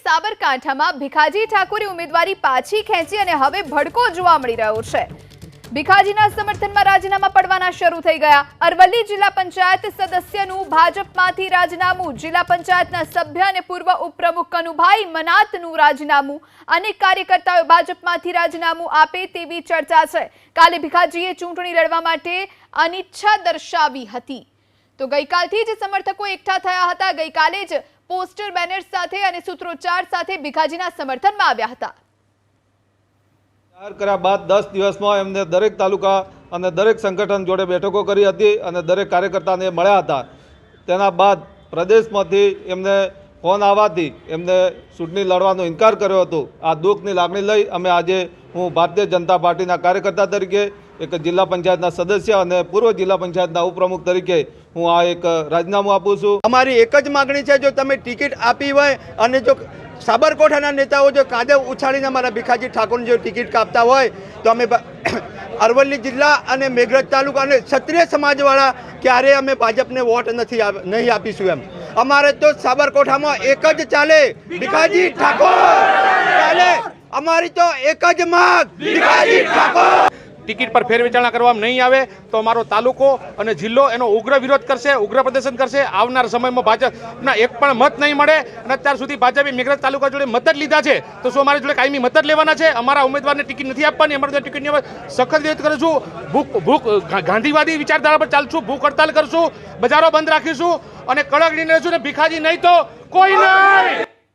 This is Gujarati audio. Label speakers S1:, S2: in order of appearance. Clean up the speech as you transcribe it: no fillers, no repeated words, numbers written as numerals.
S1: સાબરકાંઠામાં ભીખાજી ઠાકોરે ઉમેદવારી પાછી ખેંચી અને હવે ભડકો જોવા મળી રહ્યો છે। ભીખાજીના સમર્થનમાં રાજીનામા પડવાના શરૂ થઈ ગયા। અરવલ્લી જિલ્લા પંચાયત સદસ્યનું ભાજપમાંથી રાજીનામું, જિલ્લા પંચાયતના સભ્ય અને પૂર્વ ઉપપ્રમુખ કનુભાઈ મનાતનું રાજીનામું, અનેક કાર્યકર્તાઓ ભાજપમાંથી રાજીનામું આપે તેવી ચર્ચા છે। કાલે ભીખાજીએ ચૂંટણી લડવા માટે અનિચ્છા દર્શાવી હતી, તો ગઈકાલથી જ સમર્થકો એકઠા થયા હતા। ગઈકાલે જ પોસ્ટર બેનર્સ સાથે અને સૂત્રોચ્ચાર સાથે ભીખાજીના સમર્થનમાં આવ્યા હતા।
S2: જાહેર કર્યા બાદ 10 દિવસમાં એમને દરેક તાલુકા અને દરેક સંગઠન જોડે બેઠકો કરી હતી અને દરેક કાર્યકર્તાને મળ્યા હતા। તેના બાદ પ્રદેશમાંથી એમને ફોન આવવાથી એમને ચૂંટણી લડવાનો ઇનકાર કર્યો હતો। આ દુઃખની લાગણી લઈ અમે આજે હું ભારતીય જનતા પાર્ટીના કાર્યકર્તા તરીકે, એક જિલ્લા પંચાયતના સદસ્ય અને પૂર્વ જિલ્લા પંચાયતના ઉપપ્રમુખ તરીકે હું આ એક રાજીનામું આપું છું।
S3: અમારી એક જ માગણી છે, જો તમે ટિકિટ આપી હોય અને જો સાબરકાંઠાના નેતાઓ જો કાદવ ઉછાળીને અમારા ભીખાજી ઠાકોરની જો ટિકિટ કાપતા હોય તો અમે અરવલ્લી જિલ્લા અને મેઘરજ તાલુકા અને ક્ષત્રિય સમાજવાળા ક્યારેય અમે ભાજપને વોટ નહીં આપીશું। એમ અમારે તો સાબરકાંઠામાં એક જ ચાલે, ભીખાજી ઠાકોર ચાલે। અમારી તો એક જ માગ, ભીખાજી ઠાકોર।
S4: ટિકિટ પર ફેરવિચારણા કરવામાં નહીં આવે તો અમારો તાલુકો અને જિલ્લો એનો ઉગ્ર વિરોધ કરશે, ઉગ્ર પ્રદર્શન કરશે। આવનાર સમયમાં ભાજપના એક પણ મત નહીં મળે અને અત્યાર સુધી ભાજપે મેઘરજ તાલુકા જોડે મત જ લીધા છે, તો શું અમારી જોડે કાયમી મત જ લેવાના છે? અમારા ઉમેદવારને ટિકિટ નથી આપવાની, અમારે ટિકિટ નહીં આપવાની સખત વિરોધ કરીશું। ભૂખ ગાંધીવાદી વિચારધારા પર ચાલશું, ભૂખ હડતાલ કરશું, બજારો બંધ રાખીશું અને કડક નિર્ણય લેશું ને ભીખાજી નહીં તો કોઈ નહીં।